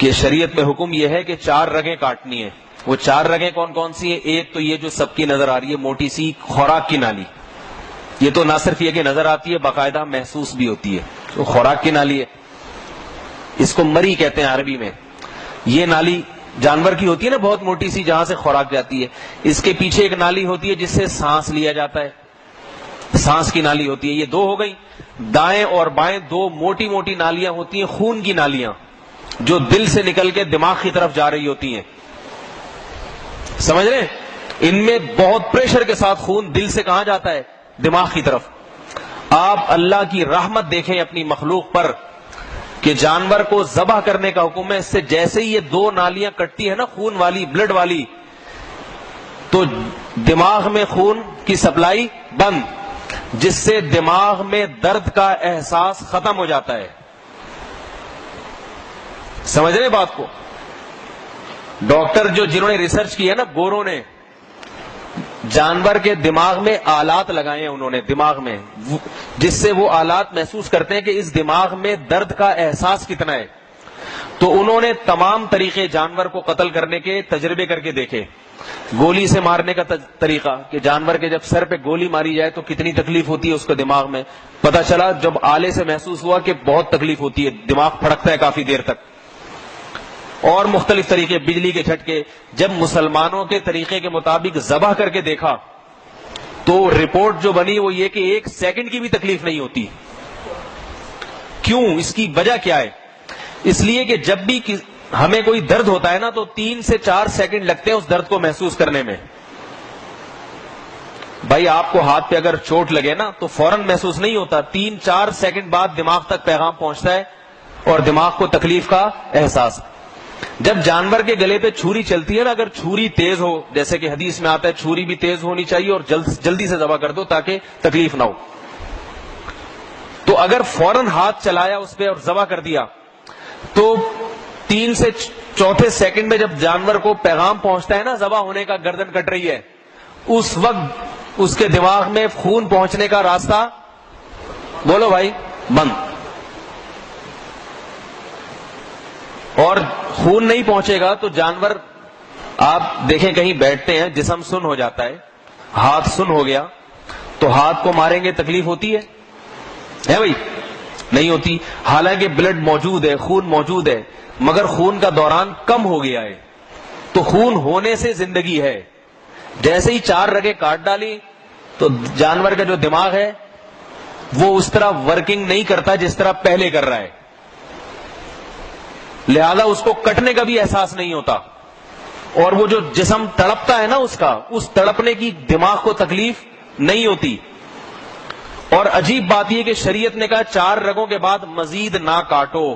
کہ شریعت میں حکم یہ ہے کہ 4 رگیں کاٹنی ہیں. وہ 4 رگیں کون کون سی ہیں؟ ایک تو یہ جو سب کی نظر آ رہی ہے موٹی سی خوراک کی نالی. یہ تو نہ صرف یہ کہ نظر آتی ہے، باقاعدہ محسوس بھی ہوتی ہے. تو خوراک کی نالی ہے، اس کو مری کہتے ہیں عربی میں. یہ نالی جانور کی ہوتی ہے نا، بہت موٹی سی، جہاں سے خوراک جاتی ہے. اس کے پیچھے ایک نالی ہوتی ہے جس سے سانس لیا جاتا ہے، سانس کی نالی ہوتی ہے. یہ 2 ہو گئی. دائیں اور بائیں 2 موٹی موٹی نالیاں ہوتی ہیں، خون کی نالیاں، جو دل سے نکل کے دماغ کی طرف جا رہی ہوتی ہیں. سمجھ رہے ہیں؟ ان میں بہت پریشر کے ساتھ خون دل سے کہاں جاتا ہے؟ دماغ کی طرف. آپ اللہ کی رحمت دیکھیں اپنی مخلوق پر کہ جانور کو ذبح کرنے کا حکم ہے. اس سے جیسے ہی یہ 2 نالیاں کٹتی ہے نا، خون والی، بلڈ والی، تو دماغ میں خون کی سپلائی بند، جس سے دماغ میں درد کا احساس ختم ہو جاتا ہے. سمجھ رہے بات کو؟ ڈاکٹر جنہوں نے ریسرچ کی ہے نا، گوروں نے جانور کے دماغ میں آلات لگائے ہیں انہوں نے دماغ میں، جس سے وہ آلات محسوس کرتے ہیں کہ اس دماغ میں درد کا احساس کتنا ہے. تو انہوں نے تمام طریقے جانور کو قتل کرنے کے تجربے کر کے دیکھے. گولی سے مارنے کا طریقہ کہ جانور کے جب سر پہ گولی ماری جائے تو کتنی تکلیف ہوتی ہے اس کو دماغ میں. پتہ چلا جب آلے سے محسوس ہوا کہ بہت تکلیف ہوتی ہے، دماغ پھڑکتا ہے کافی دیر تک. اور مختلف طریقے، بجلی کے جھٹکے. جب مسلمانوں کے طریقے کے مطابق ذبح کر کے دیکھا تو رپورٹ جو بنی وہ یہ کہ 1 سیکنڈ کی بھی تکلیف نہیں ہوتی. کیوں؟ اس کی وجہ کیا ہے؟ اس لیے کہ جب بھی ہمیں کوئی درد ہوتا ہے نا تو 3 سے 4 سیکنڈ لگتے ہیں اس درد کو محسوس کرنے میں. بھائی آپ کو ہاتھ پہ اگر چوٹ لگے نا تو فوراً محسوس نہیں ہوتا، 3-4 سیکنڈ بعد دماغ تک پیغام پہنچتا ہے اور دماغ کو تکلیف کا احساس. جب جانور کے گلے پہ چھری چلتی ہے نا، اگر چھری تیز ہو، جیسے کہ حدیث میں آتا ہے چھری بھی تیز ہونی چاہیے اور جلدی سے ذبح کر دو تاکہ تکلیف نہ ہو. تو اگر فوراً ہاتھ چلایا اس پہ اور ذبح کر دیا تو 3 سے 4 سیکنڈ میں جب جانور کو پیغام پہنچتا ہے نا ذبح ہونے کا، گردن کٹ رہی ہے، اس وقت اس کے دماغ میں خون پہنچنے کا راستہ، بولو بھائی، بند. اور خون نہیں پہنچے گا تو جانور، آپ دیکھیں کہیں بیٹھتے ہیں جسم سن ہو جاتا ہے، ہاتھ سن ہو گیا تو ہاتھ کو ماریں گے تکلیف ہوتی ہے بھائی؟ نہیں ہوتی. حالانکہ بلڈ موجود ہے، خون موجود ہے، مگر خون کا دوران کم ہو گیا ہے. تو خون ہونے سے زندگی ہے. جیسے ہی 4 رگیں کاٹ ڈالی تو جانور کا جو دماغ ہے وہ اس طرح ورکنگ نہیں کرتا جس طرح پہلے کر رہا ہے، لہذا اس کو کٹنے کا بھی احساس نہیں ہوتا. اور وہ جو جسم تڑپتا ہے نا اس تڑپنے کی دماغ کو تکلیف نہیں ہوتی. اور عجیب بات یہ کہ شریعت نے کہا 4 رگوں کے بعد مزید نہ کاٹو.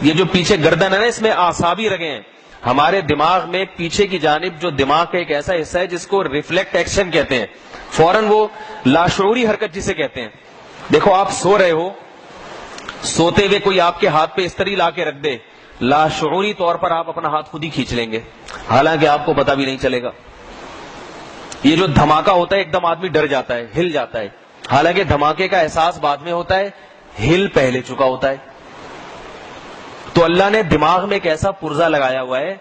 یہ جو پیچھے گردن ہے نا، اس میں اعصابی رگیں ہیں. ہمارے دماغ میں پیچھے کی جانب جو دماغ کا ایک ایسا حصہ ہے جس کو ریفلیکٹ ایکشن کہتے ہیں، فوراً وہ لاشعوری حرکت جسے کہتے ہیں. دیکھو آپ سو رہے ہو، سوتے ہوئے کوئی آپ کے ہاتھ پہ استری لا کے رکھ دے، لاشعوری طور پر آپ اپنا ہاتھ خود ہی کھینچ لیں گے، حالانکہ آپ کو پتہ بھی نہیں چلے گا. یہ جو دھماکہ ہوتا ہے ایک دم آدمی ڈر جاتا ہے، ہل جاتا ہے، حالانکہ دھماکے کا احساس بعد میں ہوتا ہے، ہل پہلے چکا ہوتا ہے. تو اللہ نے دماغ میں ایک ایسا پرزہ لگایا ہوا ہے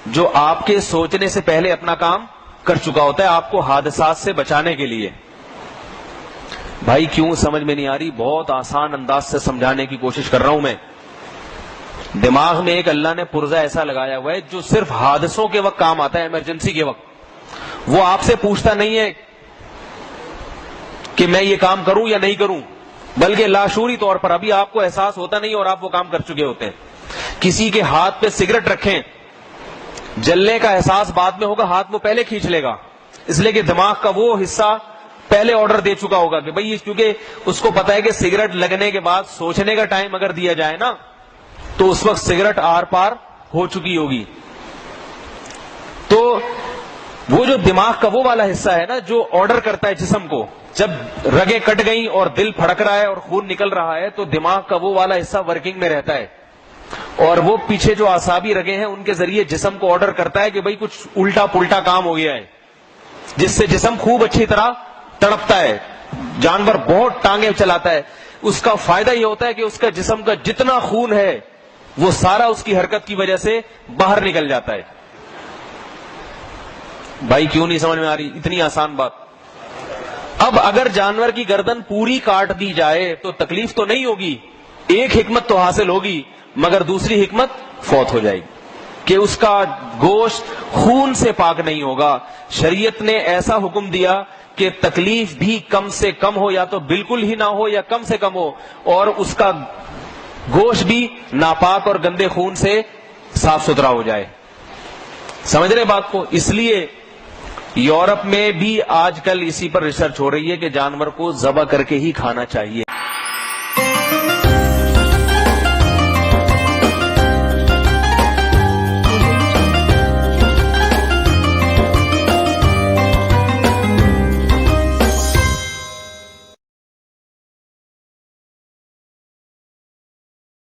جو آپ کے سوچنے سے پہلے اپنا کام کر چکا ہوتا ہے، آپ کو حادثات سے بچانے کے لیے. بھائی کیوں سمجھ میں نہیں آ رہی؟ بہت آسان انداز سے سمجھانے کی کوشش کر رہا ہوں میں. دماغ میں ایک اللہ نے پرزہ ایسا لگایا ہوا ہے جو صرف حادثوں کے وقت کام آتا ہے، ایمرجنسی کے وقت. وہ آپ سے پوچھتا نہیں ہے کہ میں یہ کام کروں یا نہیں کروں، بلکہ لاشعوری طور پر ابھی آپ کو احساس ہوتا نہیں اور آپ وہ کام کر چکے ہوتے ہیں. کسی کے ہاتھ پہ سگریٹ رکھیں، جلنے کا احساس بعد میں ہوگا، ہاتھ وہ پہلے کھینچ لے گا، اس لیے کہ دماغ کا وہ حصہ پہلے آرڈر دے چکا ہوگا کہ بھئی، کیونکہ اس کو پتا ہے کہ سگریٹ لگنے کے بعد سوچنے کا ٹائم اگر دیا جائے نا تو اس وقت سگریٹ آر پار ہو چکی ہوگی. تو وہ جو دماغ کا وہ والا حصہ ہے نا جو آرڈر کرتا ہے جسم کو، جب رگیں کٹ گئیں اور دل پھڑک رہا ہے اور خون نکل رہا ہے تو دماغ کا وہ والا حصہ ورکنگ میں رہتا ہے، اور وہ پیچھے جو اعصابی رگیں ہیں ان کے ذریعے جسم کو آرڈر کرتا ہے کہ بھئی کچھ الٹا پلٹا کام ہو گیا ہے، جس سے جسم خوب اچھی طرح تڑپتا ہے. جانور بہت ٹانگیں چلاتا ہے، اس کا فائدہ یہ ہوتا ہے کہ اس کا جسم کا جتنا خون ہے وہ سارا اس کی حرکت کی وجہ سے باہر نکل جاتا ہے. بھائی کیوں نہیں سمجھ میں آ رہی؟ اتنی آسان بات. اب اگر جانور کی گردن پوری کاٹ دی جائے تو تکلیف تو نہیں ہوگی، ایک حکمت تو حاصل ہوگی، مگر دوسری حکمت فوت ہو جائے گی کہ اس کا گوشت خون سے پاک نہیں ہوگا. شریعت نے ایسا حکم دیا کہ تکلیف بھی کم سے کم ہو، یا تو بالکل ہی نہ ہو یا کم سے کم ہو، اور اس کا گوشت بھی ناپاک اور گندے خون سے صاف ستھرا ہو جائے. سمجھ رہے بات کو؟ اس لیے یورپ میں بھی آج کل اسی پر ریسرچ ہو رہی ہے کہ جانور کو ذبح کر کے ہی کھانا چاہیے.